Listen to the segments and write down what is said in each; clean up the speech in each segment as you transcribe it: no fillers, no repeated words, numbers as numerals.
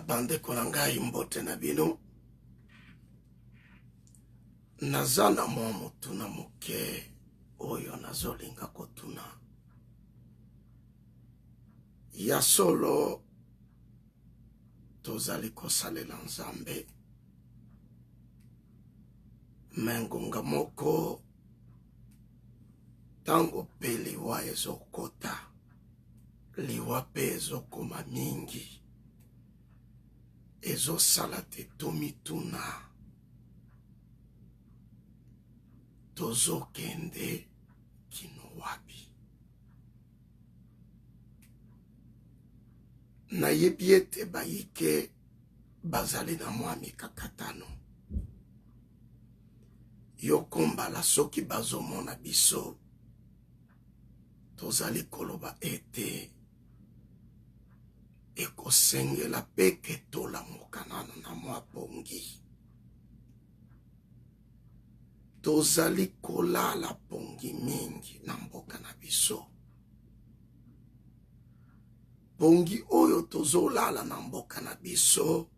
Bande konangai mbote na bino. Nazana mwa mutuna muke oyo nazolinga kotuna. Ya solo tozali kosalela Nzambe. Mengunga moko tango pe liwa ezokota. Liwa pe ezokoma mingi. Ezo salate tomituna. Tozo kende kino wapi. Na yebiete bayike bazali na mwami kakatano. Yokomba la soki bazomona biso. Tozali koloba ete. Eko senge la peke tola mokanano na mwa pongi. Tozali kolala pongi mingi na mboka na biso. Pongi oyo tozolala na mboka na biso.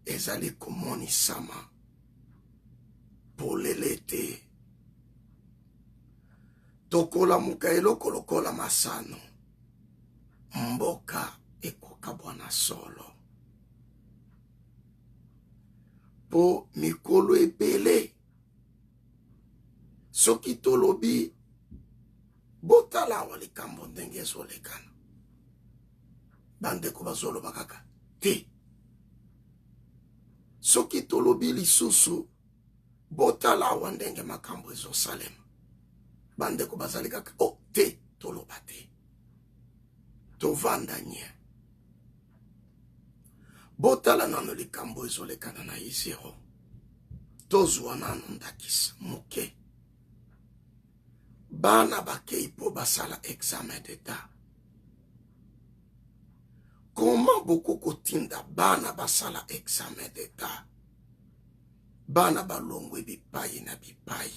Ezali komoni sama. Polelete. Tokola muka eloko lokola masano. Mboka ekokabwana solo. Po mikolo ebele. Soki tolobi botala walikambo ndenge ezolekana. Bandeko bazoloba kaka te. Soki tolobi lisusu botala wandenge makambo ezosalema. Bandeko bazali kaka oh te toloba te. Tovanda nye. Botala nano likambo ezolekana na izero. Tozwa nano ndakisa muke. Bana bakei po basala examen d'etat. Comment beaucoup kotinda bana basala examen d'etat? Bana balongwe bipai na bipai.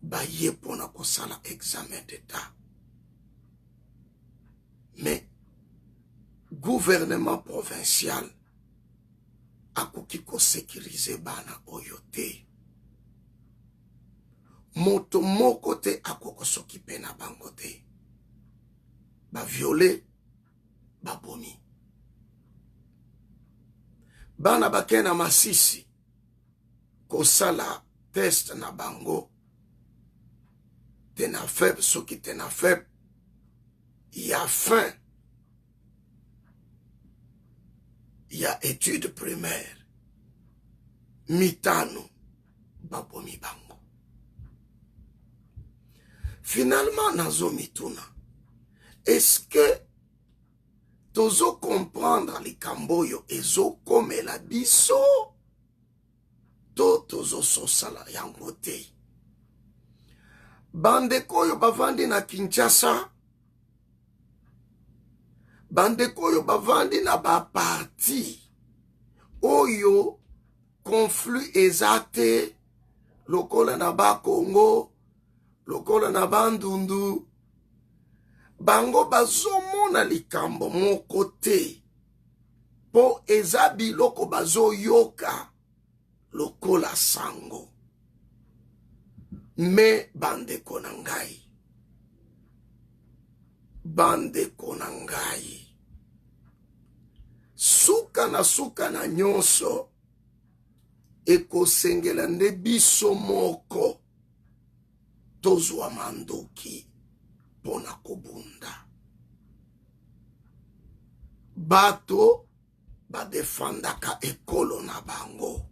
Baye pona kosala examen d'etat. Mais gouvernement provincial akoki ko sécuriser bana oyote. Moto moko te akoko s'occuper na bango te. Ba violer, ba bomi. Bana bakena masisi kosala test na bango. Tena faible, soki tena faible. Il y a faim. Il y a études primaires. Mitano. Babomi bango. Finalement, nazo mituna. Est-ce que tozo comprendre les kamboyo ezo comme la biso? Tozo sosala yangote. Bande koyo bavandi na Kinshasa. Bande koyo bavandi na ba parti. Oyo conflit ezate. Lokola na ba Congo. Lokola na ba Ndundu. Bango bazomona likambo moko te. Po ezabi loko bazo yoka. Lokola sango. Me bande konangai. Bande konangai. Suka na nyonso. Eko sengela nde biso moko. Tozwa mandoki. Pona kobunda. Bato. Badefandaka ekolo na bango.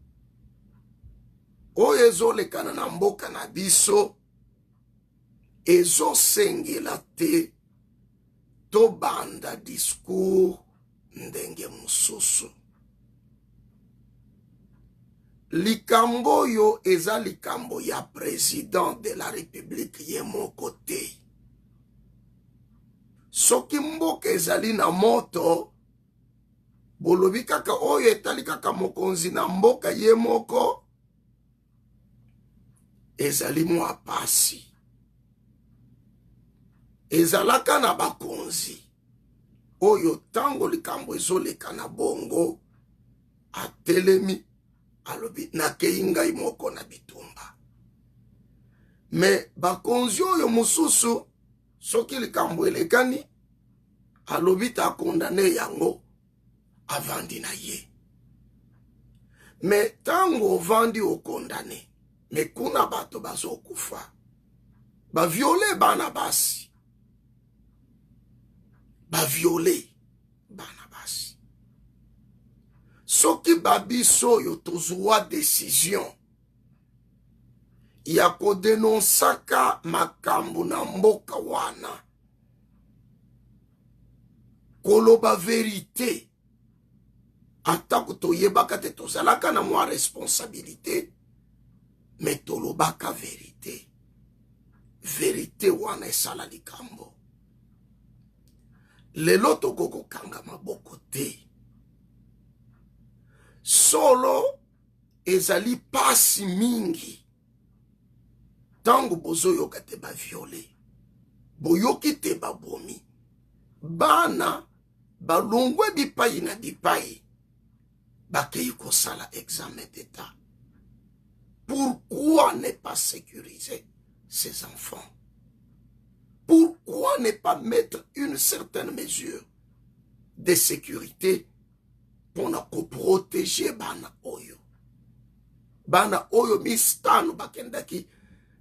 Oyo ezolekana na mboka na biso. Ezo sengela te. To banda discours ndenge mususu. Likambo yo eza likambo ya président de la République ye moko te. Soki mboka ezali na moto, bolobi kaka oyo etali kaka mokonzi na mboka ye moko, ezali mwa pasi. Ezalaka na bakonzi. oyo tango likambo ezoleka na bongo atelemi alobi nakei ngai moko na bitumba. Me bakonzi oyo mosusu soki likambo elekani alobi ta kondane yango avandi na ye. Me tango ovandi okondane, me kuna bato bazokufa, baviole bana basi, baviole bana basi. Soki babiso yo tozwa décision ya kodenonsaka makambo na mboka wana, koloba verite, atako toyebaka te tozalaka na mwa responsabilité, me tolobaka verite. Verite wana esala likambo. Lelo tokoko kanga maboko te. Solo ezali pasi mingi. Tango bozoyoka te ba viole, boyoki te ba bomi, bana balongwe bipai na bipai, bakei kosala examen d'état. Pourquoi ne pas sécuriser ces enfants? Pourquoi ne pas mettre une certaine mesure de sécurité pour protéger bana oyo? Bana oyo mistano bakendaki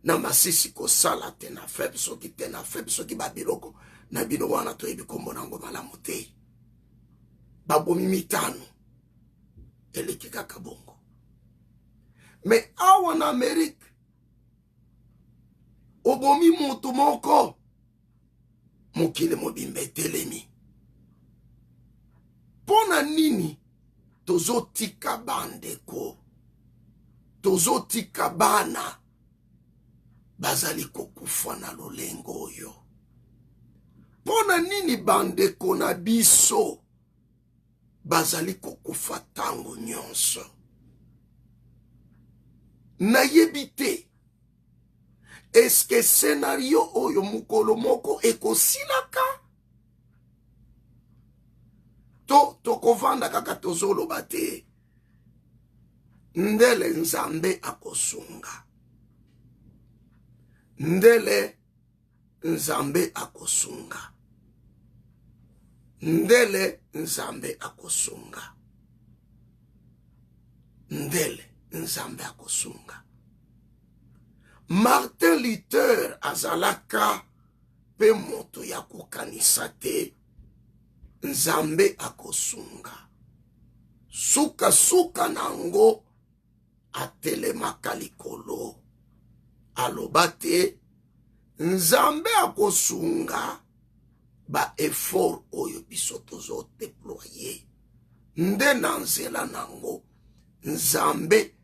na masisi kosala te na feb soki te na feb soki babiloko na bino wana toyebi kombo nango malamu te. Babomi mitano eleki kaka bongo. Me awa na Amerika obomi moto moko mokili mobimba etelemi. Pona nini tozotika bandeko, tozotika bana bazali kokufa na lolengo oyo? Pona nini bandeko na biso bazali kokufa tango nyonso? Nayebi te, eske scenario oyo mukolo moko ekosilaka? Tokovanda kaka tozoloba te ndele nzambe akosunga, ndele nzambe akosunga, ndele nzambe akosunga, ndele nzambe akosunga. Martin Luther azalaka pe moto ya kokanisa te nzambe akosunga. Suka suka nango atelemaka likolo, aloba te nzambe akosunga ba effort oyo biso tozo déployer. Nde na nzela nango nzambe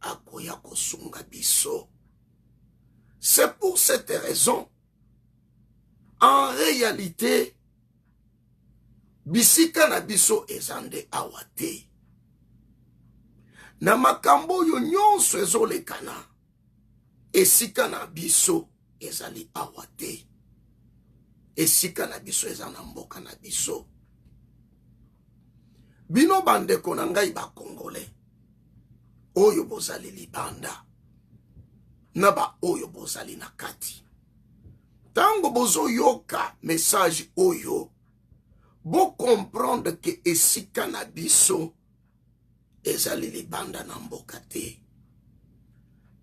akoya kosunga biso. C'est pour cette raison, en réalité, bisika na biso ezande awate. Na makambo yo nyonso ezolekana, esika na biso ezali awate. Esika na biso ezana mboka na biso. Bino bandeko na ngai ba Congolais, oyo bozali libanda, na ba oyo bozali na kati. Tango bozo yoka message oyo, bo comprendre que esika na biso ezali libanda na mboka te.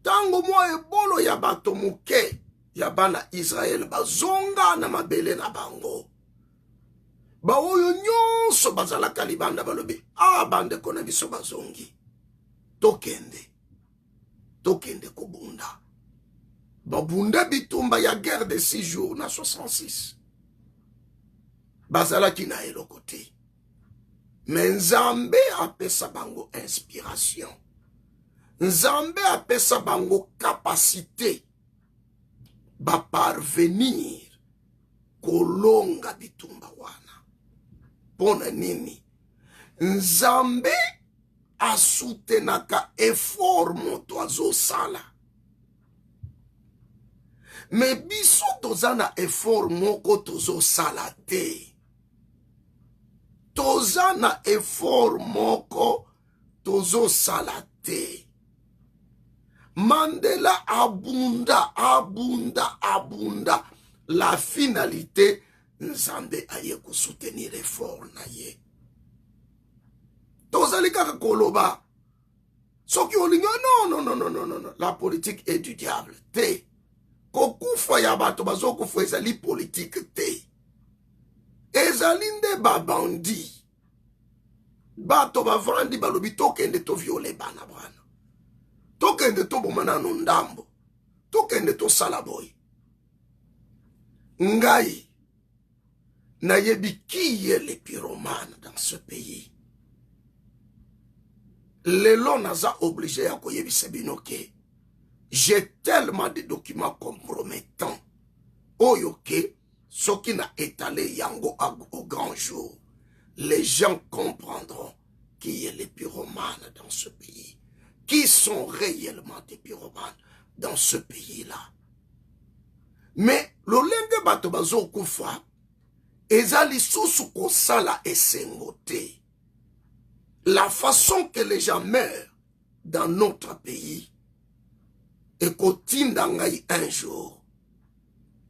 Tango mwa ebolo ya bato muke ya bana Israel bazonga na mabele na bango, ba oyo nyonso bazalaka libanda balobi, bandeko na biso bazongi, tokende kobunda. Babunda bitumba ya guerre de 6 jours na 66. Bazalaki na eloko te. Mais Nzambe apesa bango inspiration. Nzambe apesa bango capacité ba parvenir kolonga bitumba wana. Pona nini? Nzambe asutenaka effort moto azosala. Me biso tozana effort moko tozosala te. toza na effort moko tozo salate. Mandela abunda, abunda, abunda. La finalité, nzambe aye ko soutenir effort na ye. Tozali kaka koloba. Soki olingo, non. La politique est du diable. Te. Kokufa ya bato bazo kufa ezali politique te. Ezali nde babandi. Bato bavandi balobi tokende to viole bana bwana. Tokende to bomana no ndambo. Tokende to salaboy. Ngai nayebi qui est le pyromane dans ce pays. Lelo naza obligé à koyebisa bino ke j'ai tellement de documents compromettants. Oyoke, ce qui n'a étalé yango au grand jour. Les gens comprendront qui est les pyromanes dans ce pays. Qui sont réellement des pyromanes dans ce pays-là. Mais le lenge bato bazo kufa, ezali susu kosala esengote. La façon que les gens meurent dans notre pays, et qu'otinda ngai un jour,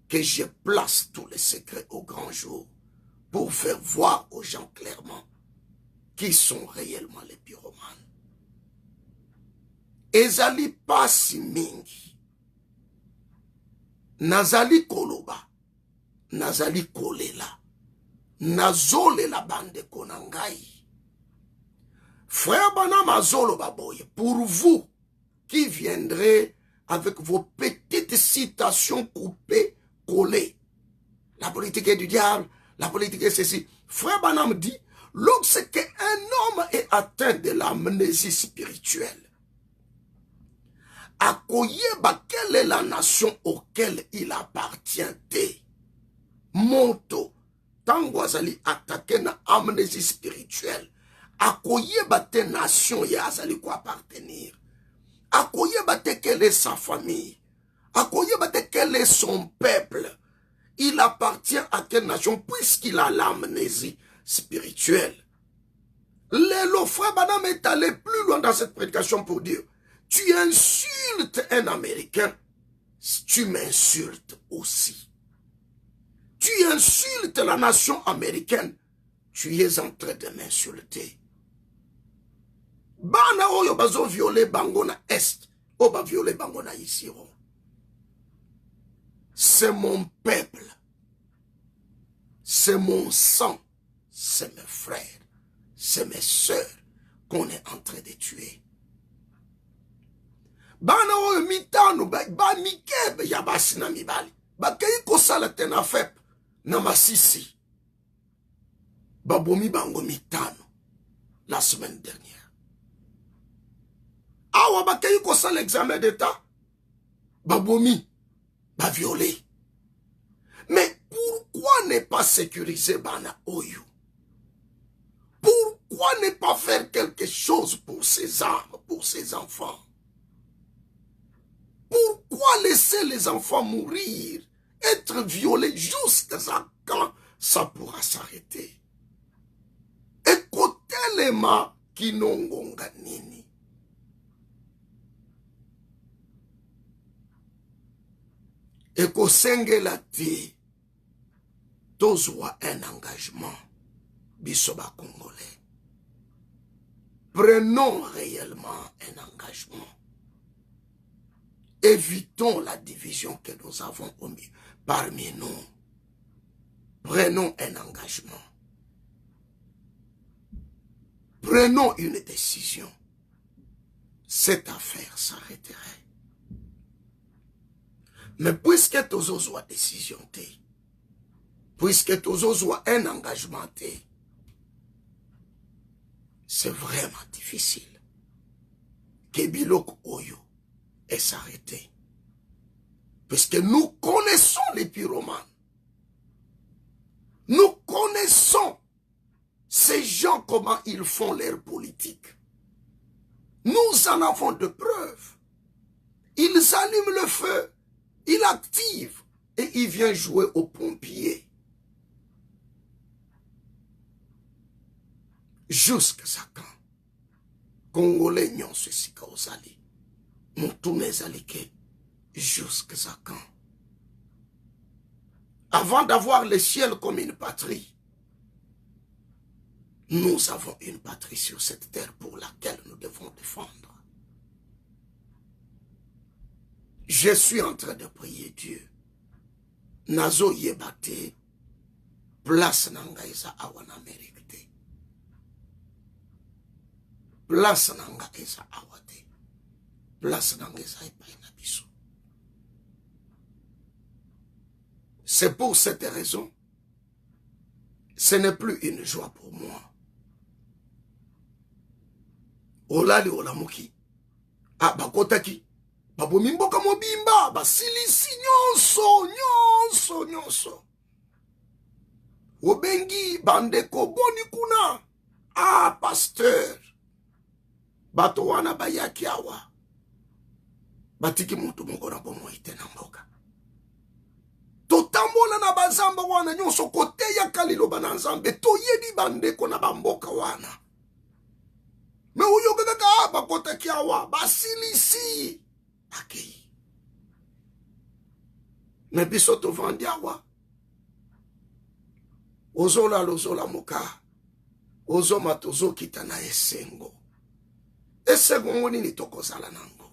que je place tous les secrets au grand jour, pour faire voir aux gens clairement qui sont réellement les pyromanes. Ezali pasi mingi, nazali koloba, nazali kolela, nazole la bande konangai. Frère Banam Azolo Baboye, pour vous qui viendrez avec vos petites citations coupées, collées, la politique est du diable, la politique est ceci. Frère Banam dit, lorsqu'un homme est atteint de l'amnésie spirituelle, akoyeba quelle est la nation auquel il appartient. Moto, tango azali attaqué na amnésie spirituelle. Akoyeba te nation ya azali ko appartenir. Akoyeba te quelle est sa famille. Akoyeba te quel est son peuple. Il appartient à quelle nation puisqu'il a l'amnésie spirituelle. Le frère Banam est allé plus loin dans cette prédication pour dire, tu insultes un Américain, tu m'insultes aussi. Tu insultes la nation américaine, tu es en train de m'insulter. Bana oyo bazo violer bango na est, o ba violer bango na ici. C'est mon peuple, c'est mon sang, c'est mes frères, c'est mes sœurs qu'on est en train de tuer. Bana oyo mitano ba mikebe ya basi na mibali, ba kei kosala tena fep na masisi. Babomi bango mitano la semaine dernière. Awa bakei kosa l'examen d'état. Babomi, ba violé. Mais pourquoi ne pas sécuriser Bana Oyo? Pourquoi ne pas faire quelque chose pour ces âmes, pour ces enfants? Pourquoi laisser les enfants mourir, être violés jusqu'à quand ça pourra s'arrêter? Ekotelema kinongonga nini. Ekosengela te tozwa un engagement bisoba congolais. Prenons réellement un engagement. Évitons la division que nous avons parmi nous. Prenons un engagement. Prenons une décision. Cette affaire s'arrêterait. Mais puisque tozo soit décision, puisque tozo soit un engagement, c'est vraiment difficile que Bilok Oyo ait s'arrêté. Puisque nous connaissons les pyromanes. Nous connaissons ces gens, comment ils font leur politique. Nous en avons de preuves. Ils allument le feu, ils activent et ils viennent jouer aux pompiers. Jusqu'à quand? Congolais nyonso esika ozali. Mutuna ezali ke jusqu'à quand? Avant d'avoir le ciel comme une patrie, nous avons une patrie sur cette terre pour laquelle nous devons défendre. Je suis en train de prier Dieu. Nazo yebate, place nanga eza awa na Amérique te. Place nanga eza awa te. Place nanga eza epai na biso. C'est pour cette raison, ce n'est plus une joie pour moi. Olali olamuki, bakotaki, babomi mboka mobimba, basilisi nyonso. Obengi bandeko boni kuna, pasteur, bato wana bayaki awa, batiki mutu moko na bomo ite na mboka. Totambola na bazamba wana nyonso kote ya kaliloba na nzambe, toyedi bandeko na bamboka wana. Me uyo kaka bakotaki awa, basilisi, akei. Me biso tovandi awa. Ozola muka. Ozoma tozo kita na esengo. Esengo nini tokozala nango.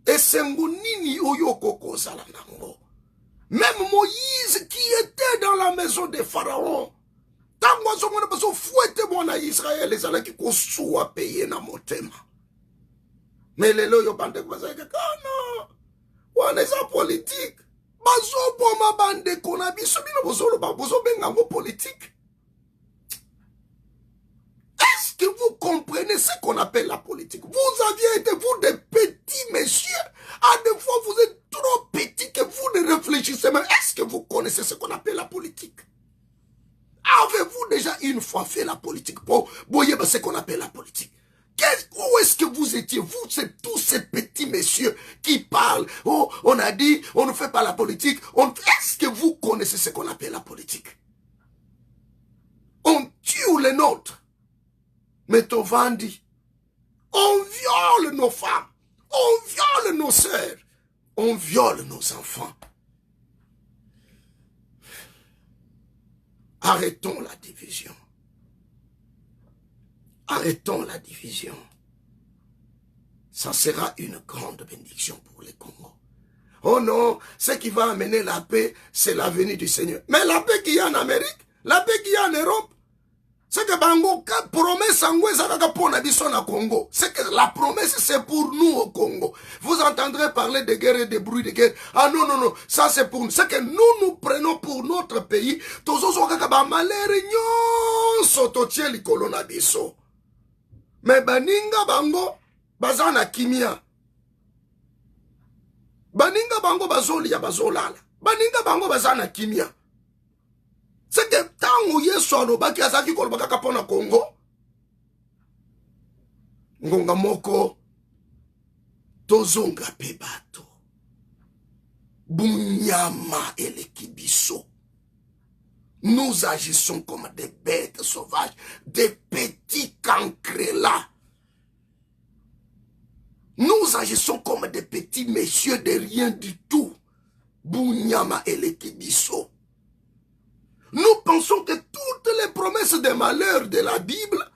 Esengo nini oyo kokozala nango. Même Moïse qui était dans la maison de Pharaon. Tango azomona baso fouette mwana Israël ezalaki kosuwa paye na motema. Mais lelo yo bande bazaka kana. Wana eza politique. Bazo boma bande kona biso bino bozolo ba bozo benga ngo politique. Est-ce que vous comprenez ce qu'on appelle la politique? Vous aviez été, vous, des petits messieurs. À des fois, vous êtes trop petits que vous ne réfléchissez même. Est-ce que vous connaissez ce qu'on appelle la politique? Avez-vous déjà une fois fait la politique? Pour voyez ce qu'on appelle la politique. Où est-ce que vous étiez? Vous, c'est tous ces petits messieurs qui parlent. Oh, on a dit, on ne fait pas la politique. Est-ce que vous connaissez ce qu'on appelle la politique? On tue les nôtres. Mais Tovandi, on viole nos femmes, on viole nos sœurs, on viole nos enfants. Arrêtons la division. Arrêtons la division. Ça sera une grande bénédiction pour les Congo. Oh non, ce qui va amener la paix, c'est la venue du Seigneur. Mais la paix qu'il y a en Amérique, la paix qu'il y a en Europe, c'est que Bango, promesse en Congo. C'est que la promesse, c'est pour nous au Congo. Vous entendrez parler de guerre et de bruit de guerre. Ah non, non, non, ça c'est pour nous. C'est que nous prenons pour notre pays. Mais baninga bango, bazana kimia. Baninga bango bazoli ya bazolala. Baninga bango bazana kimia. C'est que tant où Yesu alobaki azaki kolobaka kapona Congo. Ngonga moko tozonga pe bato. Bunyama elekibiso. Nous agissons comme des bêtes sauvages, des petits cancrelats. Nous agissons comme des petits messieurs de rien du tout. Bunyama elekibiso. Nous pensons que toutes les promesses de malheur de la Bible,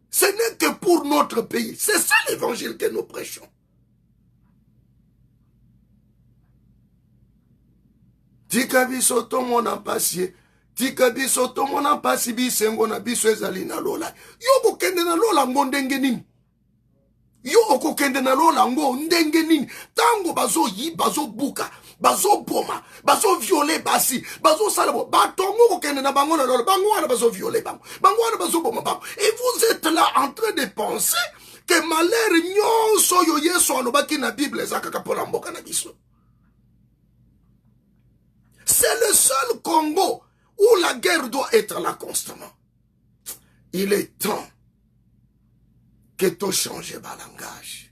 ce n'est que pour notre pays. C'est ça l'évangile que nous prêchons. Tika biso to mona pasi, tika biso to mona pasi bisengo na biso ezali na lola. Yo kokende na lola ngo ndenge nini? Yo okokende na lola ngo ndenge nini? Tango bazo yi bazo buka. Bazo boma, bazo violer basi, bazo salabo, batongo kokende na bango na lolo, bango wana bazo violer bango, bango wana bazo boma bango. Et vous êtes là en train de penser que malheur nyonso yo Yesu alobaki na Bible ezaka pona mboka na biso. C'est le seul Congo où la guerre doit être là constamment. Il est temps que tu changes le langage.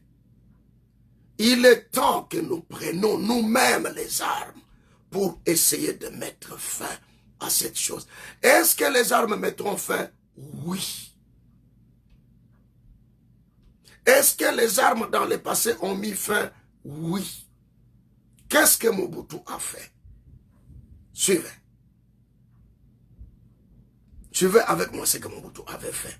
Il est temps que nous prenions nous-mêmes les armes pour essayer de mettre fin à cette chose. Est-ce que les armes mettront fin? Oui. Est-ce que les armes dans le passé ont mis fin? Oui. Qu'est-ce que Mobutu a fait? Suivez. Suivez avec moi ce que Mobutu avait fait.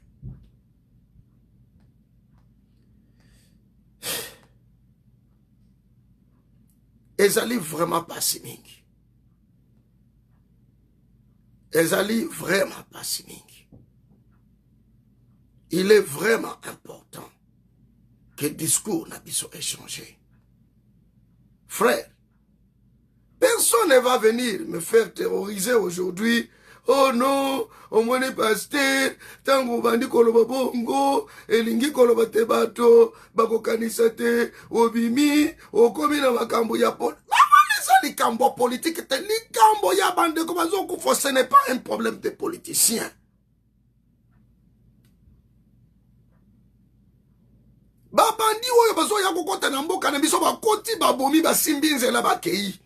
Ezali vraiment pas siniki. Ezali vraiment pas siniki. Il est vraiment important que le discours n'a pas échangé. Frère, personne ne va venir me faire terroriser aujourd'hui. Oh non, au moins les pasteurs, tango bandi koloba bongo, elingi koloba te bato, bako kanisa te, obimi, okomi na makambo ya politique. Les cambo politique, les cambo ya bande comme ce n'est pas un problème de politiciens. Babandi oyo bazo ya kokota na mboka na biso bakoti babomi basimbi nzela bakei.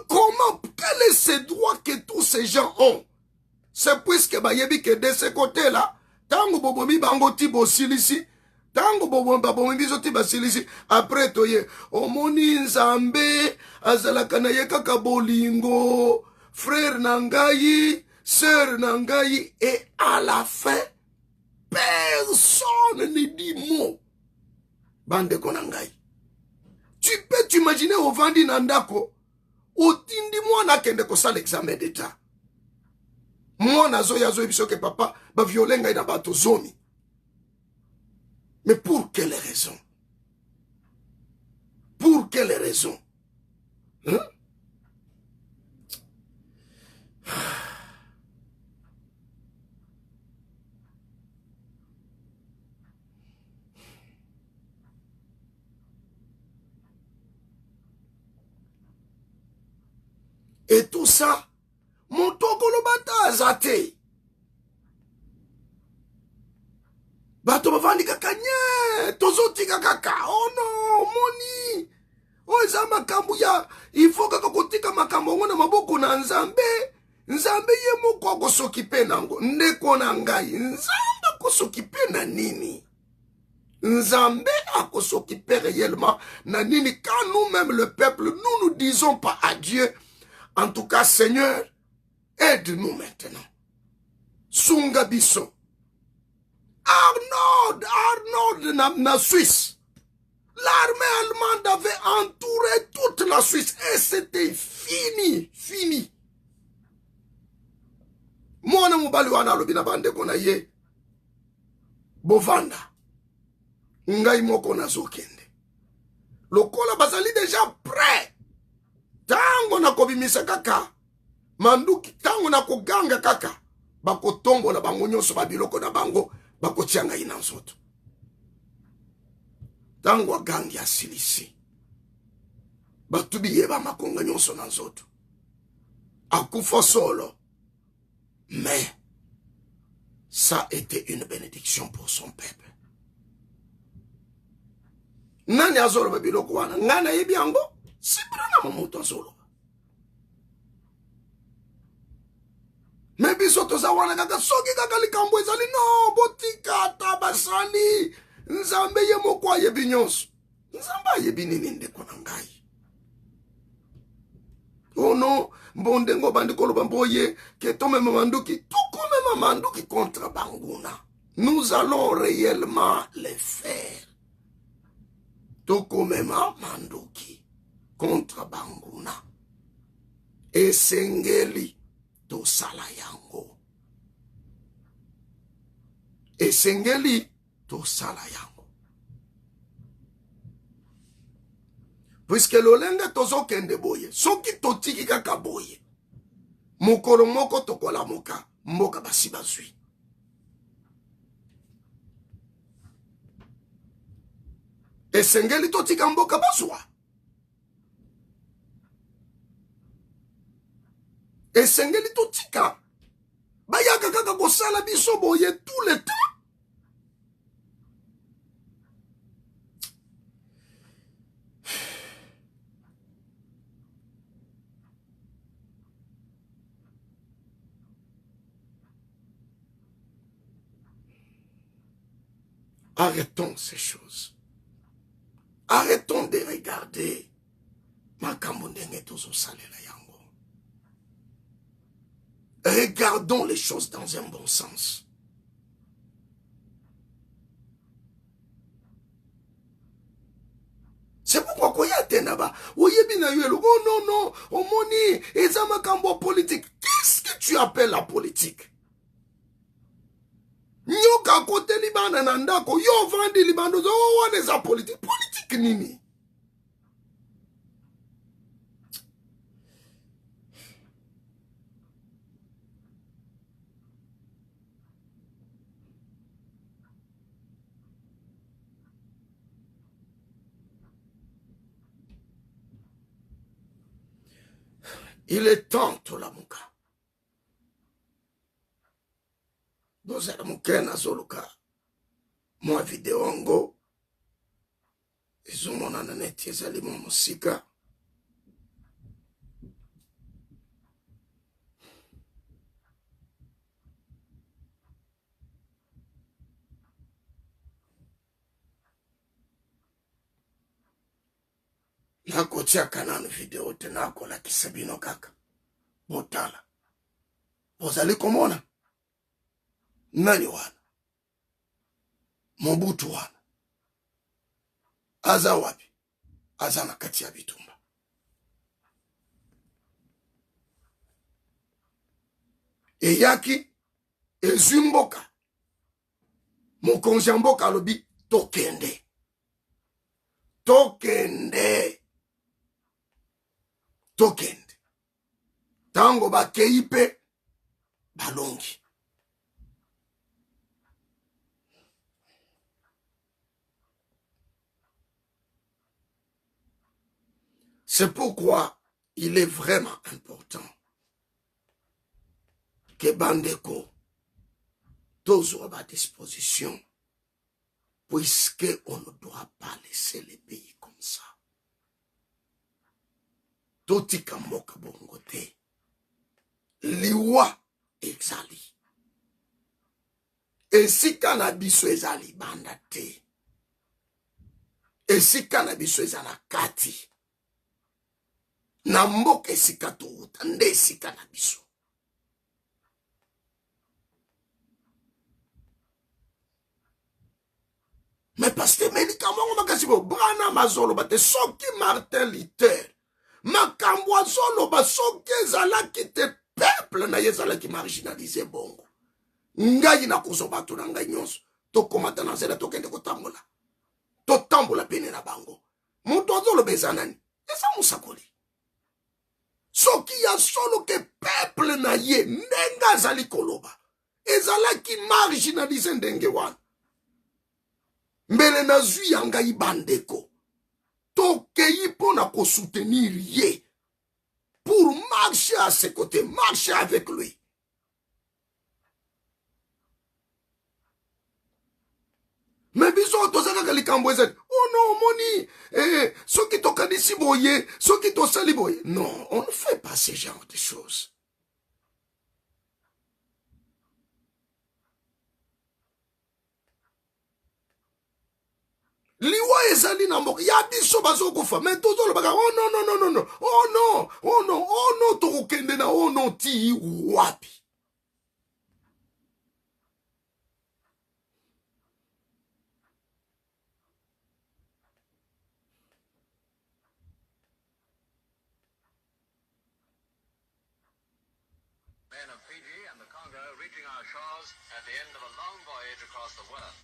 Comment, quel est ce droit que tous ces gens ont? C'est puisque bayebi que de ce côté-là, tango bobomi bango ti bosilisi, tango bobomi biso ti basilisi, après toye, omoni nzambe, azalaka na ye kaka bolingo, frère nangai, sœur nangai, et à la fin, personne ne dit mot. Bande konangai. Tu peux t'imaginer au Vandi Nandako, otindi mwana kende kosa l'examen d'état. Mwana zoya zoya biso ke papa ba violenga ina bato zomi. Mais pour quelle raison? Pour quelle raison? Hein? Et tout ça, mon tokolo bata azate. Bato bavandi kaka nye, tozoti kaka, oh non, moni. Oh zama kambu ya, il faut kaka kotika makambo ngona maboko na nzambe. Nzambe ye moko akosokipe nango, ndeko na ngai, nzambe akosokipe na nini? Nzambe akosokipe réellement na nini? Quand nous-mêmes le peuple, nous disons pas à Dieu, en tout cas Seigneur, aide-nous maintenant. Sunga biso. Arnold na Suisse. L'armée allemande avait entouré toute la Suisse et c'était fini, fini. Mwana mubali wana lobina bande kona ye. Bovanda. Ngai moko na zokende. Lokola bazali déjà prêt. Tango na kobimisa kaka. Manduki tango na koganga kaka. Bako tombo na bango nyonso babiloko na bango. Bako tianga ina nzoto. Tango agangi asilisi. Batubi yeba makonga nyonso na nzoto. Akufa solo. Mais ça a été une bénédiction pour son peuple. Nani azolo babiloko wana? Ngana yebi yango? Sibrana mamuto azolo. Mais biso toza wana kaka soki kaka likambo ezali no botika tabasali. Nzambe ye moko ayebi nyonso. Nzambe ayebi nini ndeko na ngai? Oh non, bondengo bandikolo bamboye, que tome mamanduki, tout comme mamanduki contre Banguna. Nous allons réellement les faire. Tout comme mamanduki contre Banguna. Et sengeli to salayango. Et sengeli to salayango. Puisque lolenge tozo kende boye, soki totiki kaka boye, mokolo moko tokola moka, mboka basi bazui. Esengeli totika mboka bazwa. Esengeli totika, bayaka kaka kosala biso boye tout le temps. Arrêtons ces choses. Arrêtons de regarder makambo ndenge tozosalela yango. Regardons les choses dans un bon sens. C'est pourquoi koya tenaba, oyebina yuelo, oh non, non, omoni, ezama kambo politique. Qu'est-ce que tu appelles la politique? Nyoka kote libana nandako, yo vandi libano, oh, wane za politique. Politique nini? Il est temps, Tolamuka. Bozala mukena zoluka. Mwa video ngo. Izumona na neti ezali mu musika. Nako tiaka nanu video te nako la kisabino kaka. Botala. Bozali komona. Nani wana? Mobutu wana. Aza wapi? Aza na kati ya bitumba. Eyaki ezumboka. Mokonzi mboka alobi tokende. Tokende. Tokende. Tango bakei pe balongi. C'est pourquoi il est vraiment important que Bandeko tous à disposition, puisque on ne doit pas laisser les pays comme ça. Toti kamboka bongote, liwa exali. Et si cannabis ezali bandate, et si cannabis ezala kati, na mboka esika touta nde esika na biso. Mais parce que médicament makasibo brana mazolo bate soki Martin Luther makambo azolo ba soki ezalaki te peuple na yezalaki marginalisé bongo ngai na kuzoba to na ngai nyonso to komata na zela to kende kotambola to tambola pene na bango muto azolo bezanani esa musakoli soki ya solo ke peuple na ye ndenga azali koloba ezalaki marginalisé ndenge wana mbele na zui ya ngai bandeko tokei mpona kosoutenir ye pour marcher à ses côtés, marcher avec lui. Mais biso tozaka likambo ezali oh non moni soki tokanisi boye soki tosali boye non, on ne fait pas ce genre de choses. Liwa ezali na mboka ya biso bazokufa mais tozolo baka oh non non non non non oh non oh non oh non tokokende na oh non ti wapi. Men of Fiji and the Congo reaching our shores at the end of a long voyage across the world.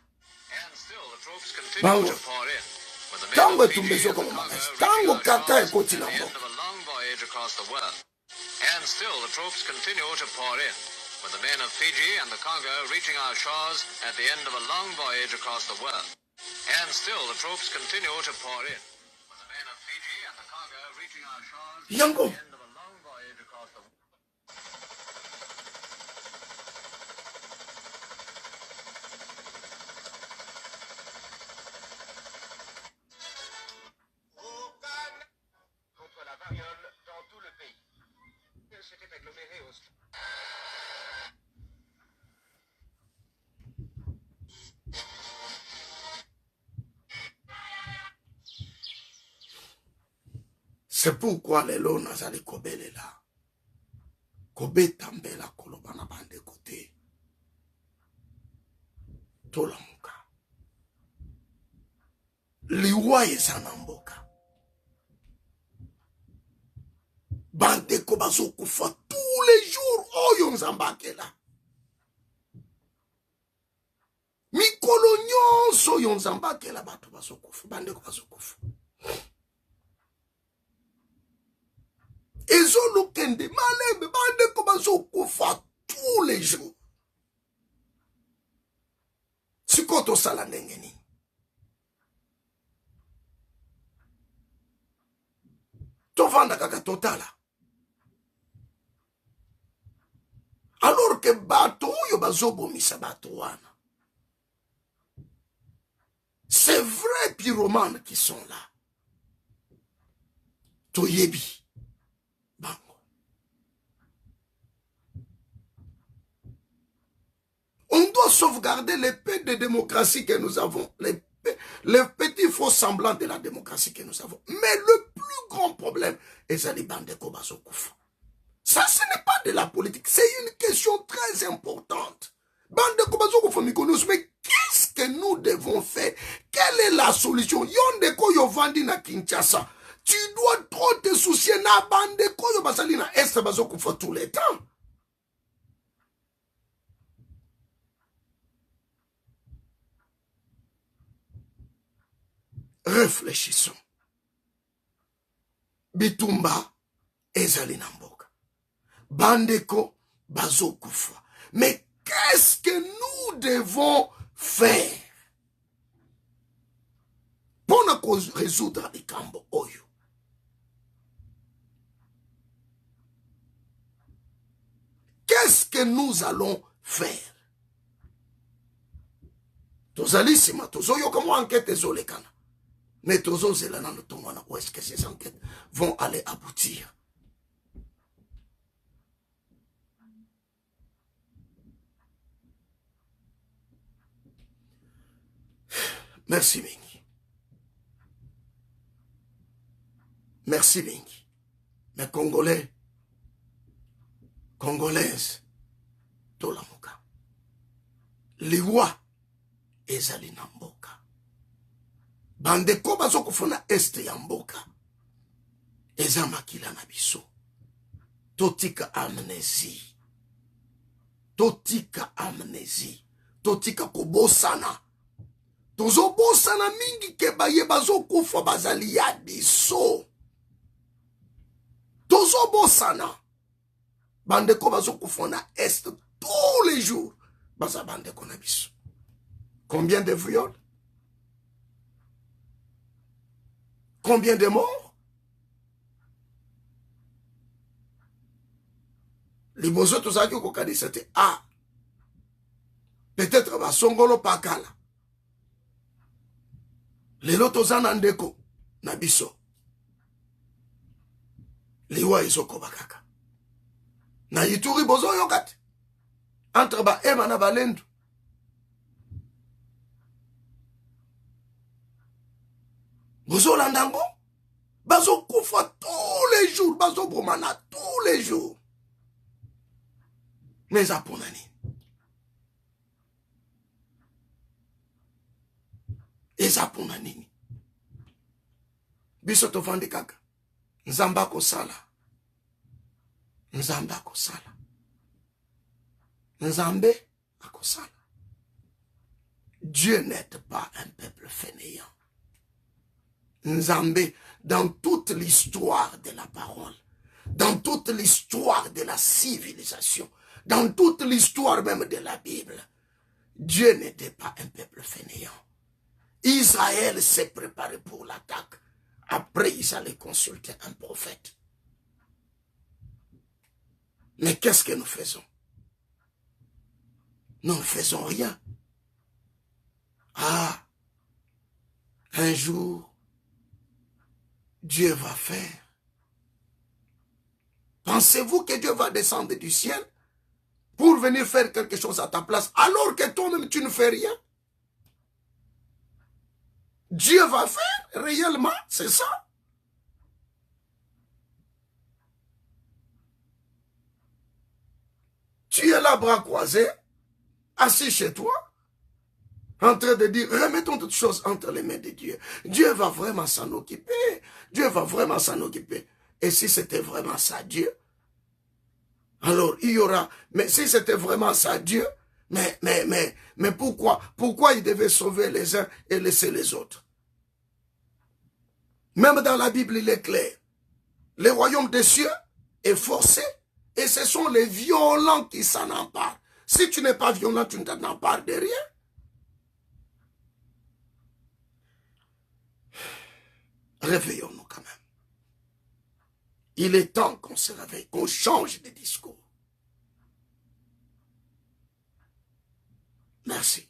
And still the troops continue to pour in. With the men of Fiji and the Congo reaching our shores at the end of a long voyage across the world. And still the troops continue to pour in. With the men of Fiji and the Congo reaching our shores at the end of a long voyage across the world. And still the troops continue to pour in. With the men of Fiji and the Congo reaching our shores at the end of a long voyage across the world. Dans tout le pays. Elle s'était agglomérée au... C'est pourquoi les lots nazali kobelela. Kobeta mbela koloba na bande kote. Tolamuka. Liwa ezana mboka. Bande ko bazokufa tous les jours. Oyo nzambakela. Mikolo nyonso oyo nzambakela bato bazokufa. Bande ko bazokufa. Ezolukende malembe bande ko bazokufa tous les jours. Sikoto sala ndenge nini. Tovanda kaka totala. Alors que bato oyo bazobomisa bato wana. C'est vrai pyromanes qui sont là. Toyebi. Bango. On doit sauvegarder les peu de démocratie que nous avons. Les petits faux semblants de la démocratie que nous avons. Mais le plus grand problème est les bandes Kobaso Koufa. Ça, ce n'est pas de la politique. C'est une question très importante. Bande Kobaso Koufa Mikonos, mais qu'est-ce que nous devons faire? Quelle est la solution? Yonde Koyo Vandi na Kinshasa. Tu dois trop te soucier na bande Koyo Basali na Est Baso Koufa tous les temps. Réfléchissons. Bitumba ezali na mboka. Bandeko bazokufa. Mais qu'est-ce que nous devons faire pour résoudre les cambo oyo? Qu'est-ce que nous allons faire? Tozali sima tozoyo comme enquête ezolekana. Mais tous ces là où est-ce que ces enquêtes vont aller aboutir? Merci Mingi. Merci Mingi. Mais Congolais, Congolaises, Tolamuka. Liwa ezali na mboka. Bandeko bazoko fona este ya mboka. Eza makila na biso. Totika amnésie. Totika amnésie. Totika kobosana. Tozo bosana mingi ke baye bazoko fwa bazali ya biso. Tozo bosana. Bandeko bazoko fona este tous les jours. Baza bandeko na biso. Combien de viols? Combien de morts? Les bozo tout ça qui ont dit c'était peut-être va songolo pakala. Les lotos andeko na biso. Liwa isoko bakaka. Na Ituri bozo yokati. Entre ba ema na balendu. Bozo landango. Bazo koufa tous les jours. Bazo bromana tous les jours. Mais aponani. Eza ponanini. Biso to vandi kaka. Nzamba ko sala. Nzamba ko sala. Nzambe ako sala. Dieu n'aide pas un peuple fainéant. Nzambe, dans toute l'histoire de la parole, dans toute l'histoire de la civilisation, dans toute l'histoire même de la Bible, Dieu n'était pas un peuple fainéant. Israël s'est préparé pour l'attaque. Après, ils allaient consulter un prophète. Mais qu'est-ce que nous faisons? Nous ne faisons rien. Un jour, Dieu va faire. Pensez-vous que Dieu va descendre du ciel pour venir faire quelque chose à ta place alors que toi-même tu ne fais rien? Dieu va faire réellement, c'est ça. là, bras croisés, assis chez toi, en train de dire, remettons toutes choses entre les mains de Dieu. Dieu va vraiment s'en occuper. Dieu va vraiment s'en occuper. Et si c'était vraiment ça, Dieu, alors il y aura, mais si c'était vraiment ça, Dieu, mais pourquoi il devait sauver les uns et laisser les autres? Même dans la Bible, il est clair. Le royaume des cieux est forcé et ce sont les violents qui s'en emparent. Si tu n'es pas violent, tu ne t'en empares de rien. Réveillons-nous quand même. Il est temps qu'on se réveille, qu'on change de discours. Merci.